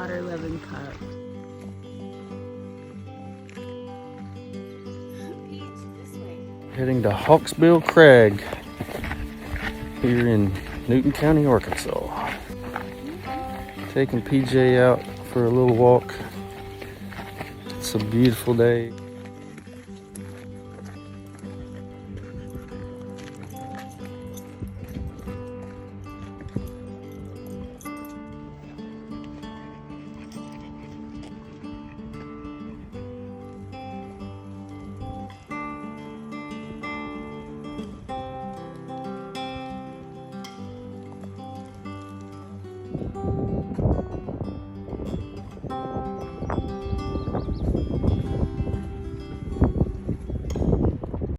water-loving pup. Heading to Hawksbill Crag here in Newton County, Arkansas. Taking PJ out for a little walk. It's a beautiful day.